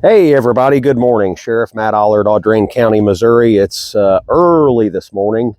Hey everybody, good morning. Sheriff Matt Allard, Audrain County, Missouri. It's early this morning,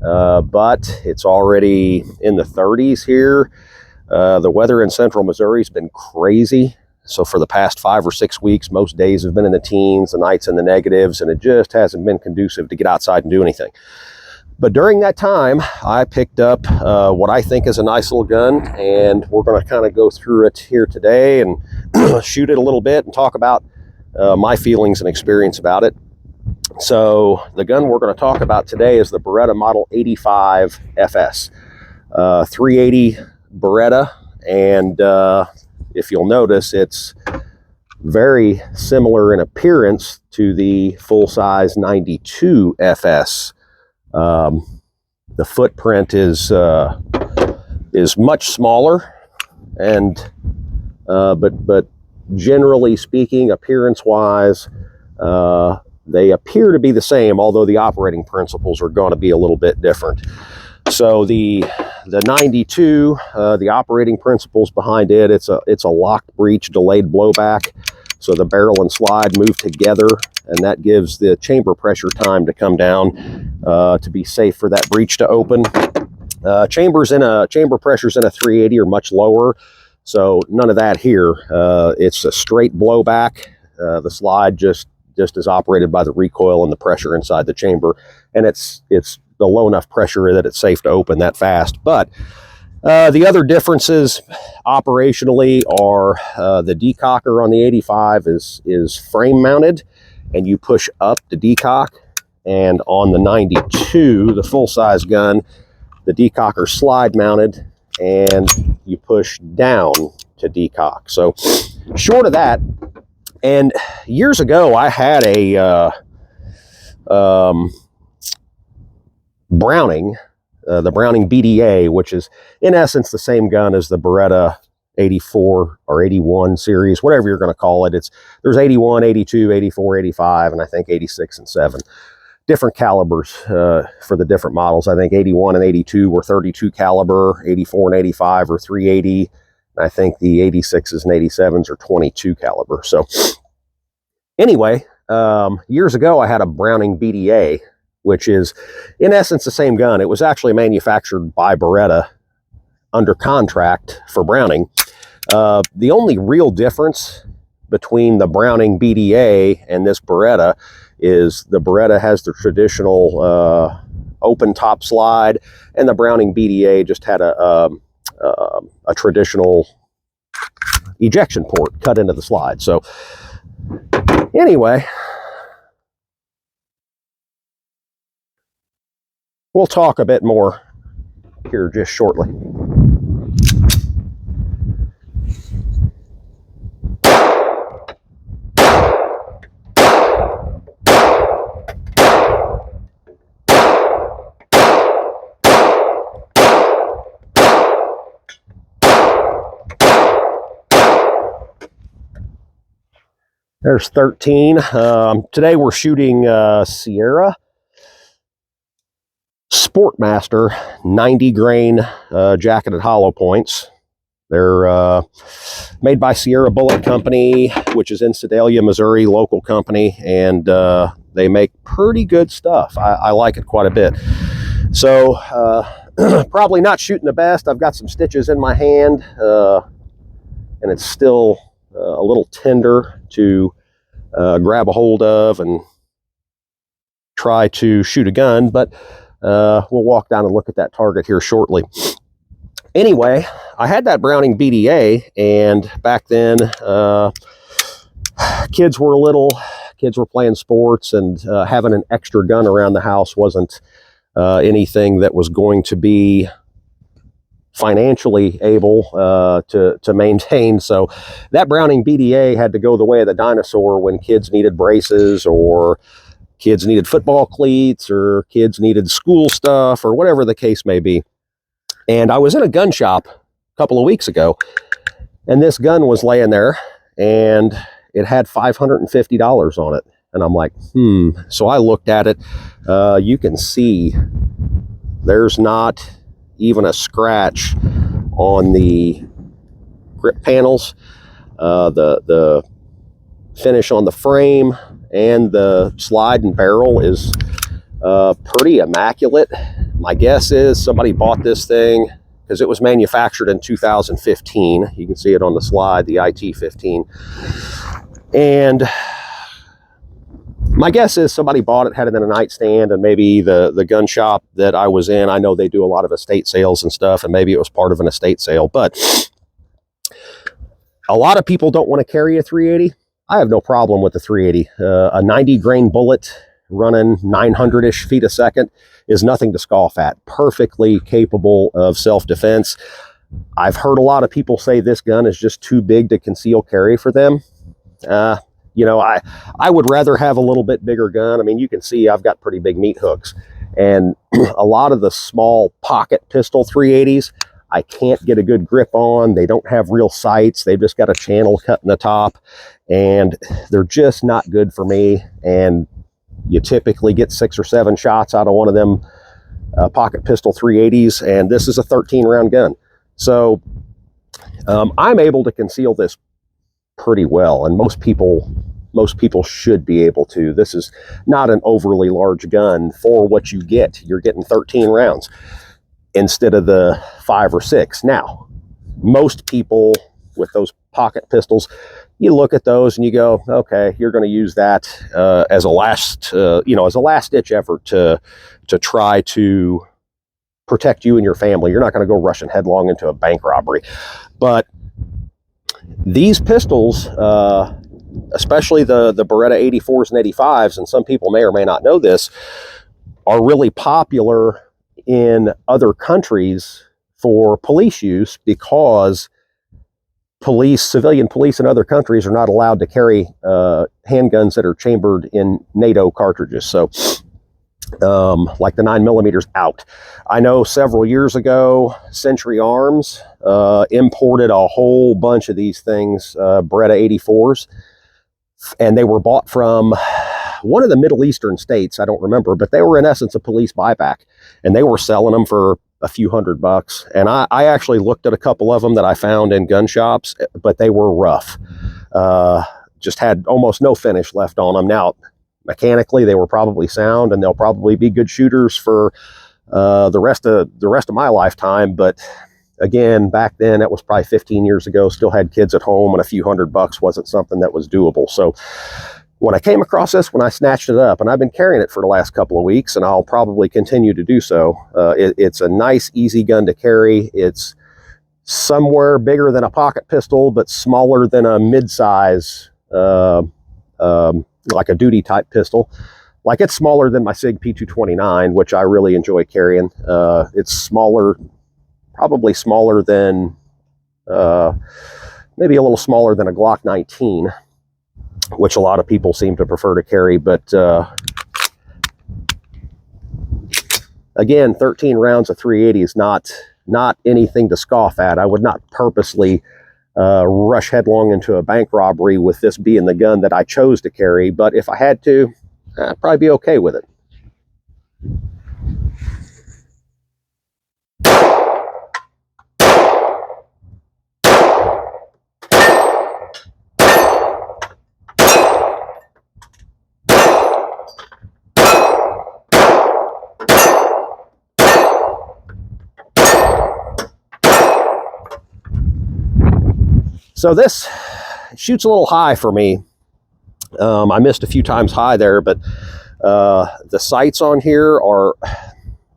but it's already in the 30s here. The weather in central Missouri has been crazy. So for the past 5 or 6 weeks, most days have been in the teens, the nights in the negatives, and it just hasn't been conducive to get outside and do anything. But during that time, I picked up what I think is a nice little gun, and we're going to kind of go through it here today and shoot it a little bit and talk about my feelings and experience about it. So the gun we're going to talk about today is the Beretta Model 85 FS, 380 Beretta, and if you'll notice, it's very similar in appearance to the full-size 92 FS. The footprint is much smaller, and but generally speaking, appearance-wise, they appear to be the same, although the operating principles are going to be a little bit different. So the 92, the operating principles behind it, it's a lock breech delayed blowback. So the barrel and slide move together, and that gives the chamber pressure time to come down to be safe for that breech to open. Chamber pressures in a 380 are much lower. So none of that here. It's a straight blowback. The slide just is operated by the recoil and the pressure inside the chamber, and it's the low enough pressure that it's safe to open that fast. But the other differences operationally are the decocker on the 85 is frame mounted, and you push up to decock, and on the 92, the full size gun, the decocker slide mounted, and you push down to decock. So short of that, and years ago I had a Browning, the Browning BDA, which is in essence the same gun as the Beretta 84 or 81 series, whatever you're going to call it. There's 81, 82, 84, 85, and I think 86 and 7. Different calibers for the different models. I think 81 and 82 were 32 caliber, 84 and 85 are 380. And I think the 86s and 87s are 22 caliber. So anyway, years ago I had a Browning BDA, which is in essence the same gun. It was actually manufactured by Beretta under contract for Browning. The only real difference between the Browning BDA and this Beretta is the Beretta has the traditional open top slide, and the Browning BDA just had a traditional ejection port cut into the slide. So anyway, we'll talk a bit more here just shortly. There's 13. Today we're shooting Sierra Sportmaster 90 grain jacketed hollow points. They're made by Sierra Bullet Company, which is in Sedalia, Missouri, local company, and they make pretty good stuff. I like it quite a bit. So probably not shooting the best. I've got some stitches in my hand, and it's still a little tender to grab a hold of and try to shoot a gun, but we'll walk down and look at that target here shortly. Anyway, I had that Browning BDA, and back then kids were playing sports, and having an extra gun around the house wasn't anything that was going to be financially able to maintain. So that Browning BDA had to go the way of the dinosaur when kids needed braces, or kids needed football cleats, or kids needed school stuff, or whatever the case may be. And I was in a gun shop a couple of weeks ago, and this gun was laying there, and it had $550 on it. And I'm like, So I looked at it. You can see there's not even a scratch on the grip panels. The finish on the frame and the slide and barrel is pretty immaculate. My guess is somebody bought this thing because it was manufactured in 2015. You can see it on the slide, the IT-15. And my guess is somebody bought it, had it in a nightstand, and maybe the gun shop that I was in, I know they do a lot of estate sales and stuff, and maybe it was part of an estate sale. But a lot of people don't want to carry a 380. I have no problem with the 380. A 90 grain bullet running 900-ish feet a second is nothing to scoff at. Perfectly capable of self-defense. I've heard a lot of people say this gun is just too big to conceal carry for them. You know, I would rather have a little bit bigger gun. I mean, you can see I've got pretty big meat hooks. And a lot of the small pocket pistol 380s, I can't get a good grip on. They don't have real sights. They've just got a channel cut in the top. And they're just not good for me. And you typically get 6 or 7 shots out of one of them pocket pistol 380s. And this is a 13-round gun. So I'm able to conceal this pretty well. And most people should be able to. This is not an overly large gun for what you get. You're getting 13 rounds instead of the 5 or 6. Now, most people with those pocket pistols, you look at those and you go, okay, you're going to use that as a last, as a last-ditch effort to try to protect you and your family. You're not going to go rushing headlong into a bank robbery. But these pistols, especially the Beretta 84s and 85s, and some people may or may not know this, are really popular in other countries for police use because civilian police in other countries are not allowed to carry handguns that are chambered in NATO cartridges. So like the 9mm out. I know several years ago, Century Arms imported a whole bunch of these things, Beretta 84s, and they were bought from one of the Middle Eastern states. I don't remember, but they were in essence a police buyback, and they were selling them for a few $100. And I actually looked at a couple of them that I found in gun shops, but they were rough. Just had almost no finish left on them. Now, mechanically, they were probably sound, and they'll probably be good shooters for the rest of my lifetime. But again, back then, it was probably 15 years ago, still had kids at home, and a few $100 wasn't something that was doable. So when I came across this, when I snatched it up, and I've been carrying it for the last couple of weeks, and I'll probably continue to do so. It's a nice, easy gun to carry. It's somewhere bigger than a pocket pistol, but smaller than a mid-size, like a duty type pistol. Like, it's smaller than my SIG P229, which I really enjoy carrying. It's smaller, probably smaller than, maybe a little smaller than a Glock 19, which a lot of people seem to prefer to carry. But again, 13 rounds of 380 is not anything to scoff at. I would not purposely rush headlong into a bank robbery with this being the gun that I chose to carry, but if I had to, I'd probably be okay with it. So this shoots a little high for me. I missed a few times high there, but the sights on here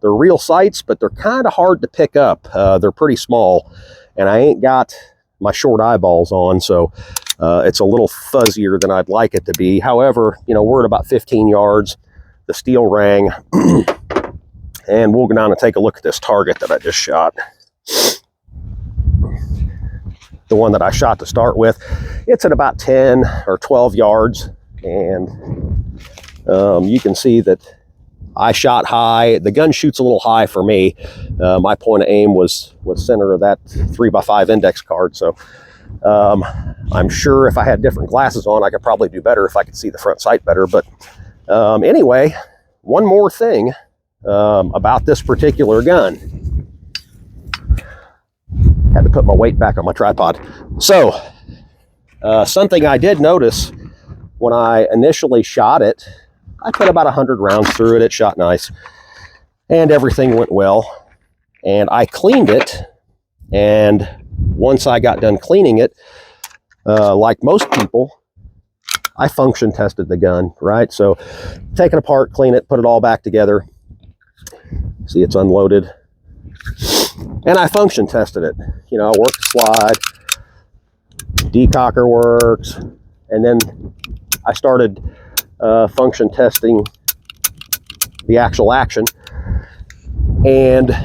they're real sights, but they're kind of hard to pick up. They're pretty small, and I ain't got my short eyeballs on, so it's a little fuzzier than I'd like it to be. However, we're at about 15 yards. The steel rang, and we'll go down and take a look at this target that I just shot. The one that I shot to start with, it's at about 10 or 12 yards, and you can see that I shot high. The gun shoots a little high for me. My point of aim was center of that 3x5 index card, so I'm sure if I had different glasses on, I could probably do better if I could see the front sight better. But anyway, one more thing about this particular gun. Had to put my weight back on my tripod. So Something I did notice when I initially shot it, I put about 100 rounds through it. It shot nice, and everything went well. And I cleaned it, and once I got done cleaning it, like most people, I function tested the gun, right? So take it apart, clean it, put it all back together. See, it's unloaded. And I function tested it. You know, work the slide, decocker works, and then I started function testing the actual action. And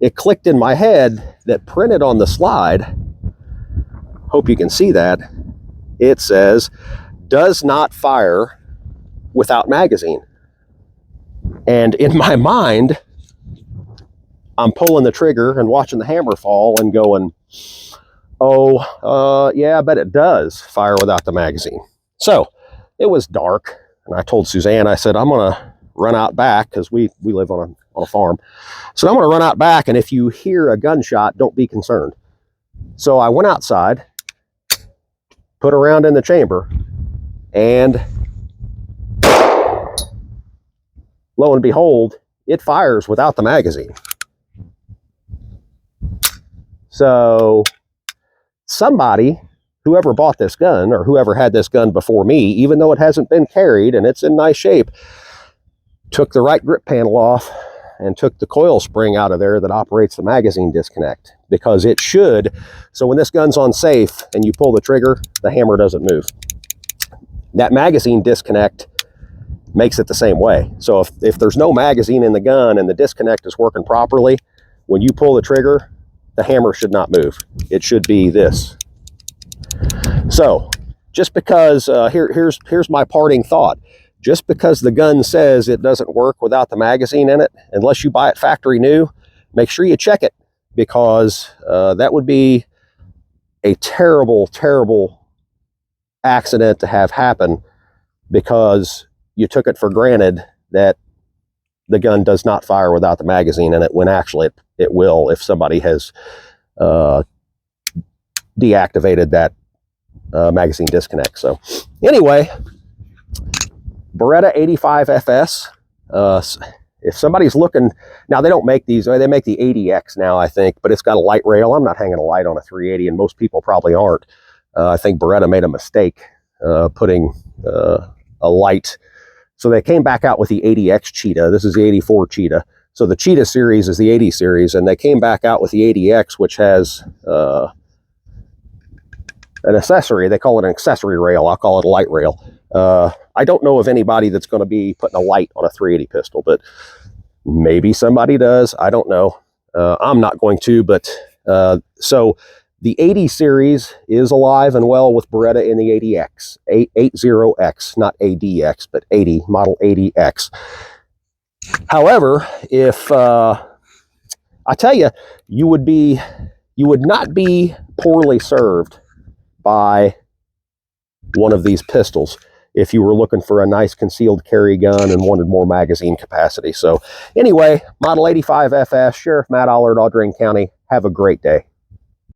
it clicked in my head that printed on the slide, hope you can see that, it says, does not fire without magazine. And in my mind, I'm pulling the trigger and watching the hammer fall and going, oh, yeah, I bet it does fire without the magazine. So it was dark, and I told Suzanne, I said, I'm going to run out back, because we live on a farm. So I'm going to run out back, and if you hear a gunshot, don't be concerned. So I went outside, put a round in the chamber, and lo and behold, it fires without the magazine. So somebody, whoever bought this gun, or whoever had this gun before me, even though it hasn't been carried and it's in nice shape, took the right grip panel off and took the coil spring out of there that operates the magazine disconnect, because it should. So when this gun's on safe and you pull the trigger, the hammer doesn't move. That magazine disconnect makes it the same way. So if there's no magazine in the gun and the disconnect is working properly, when you pull the trigger, the hammer should not move. It should be this. So just because, here's my parting thought. Just because the gun says it doesn't work without the magazine in it, unless you buy it factory new, make sure you check it, because that would be a terrible, terrible accident to have happen, because you took it for granted that the gun does not fire without the magazine in it, when actually it will if somebody has deactivated that magazine disconnect. So anyway, Beretta 85 FS. If somebody's looking, now they don't make these, they make the 80X now, I think, but it's got a light rail. I'm not hanging a light on a 380, and most people probably aren't. I think Beretta made a mistake putting a light. So they came back out with the 80X Cheetah. This is the 84 Cheetah. So the Cheetah series is the 80 series, and they came back out with the 80X, which has an accessory. They call it an accessory rail. I'll call it a light rail. I don't know of anybody that's going to be putting a light on a 380 pistol, but maybe somebody does. I don't know. I'm not going to, but so the 80 series is alive and well with Beretta in the 80X, 80X, not ADX, but 80, model 80X. However, if I tell you, you would not be poorly served by one of these pistols if you were looking for a nice concealed carry gun and wanted more magazine capacity. So anyway, Model 85 FS, Sheriff Matt Allard, Audrain County. Have a great day.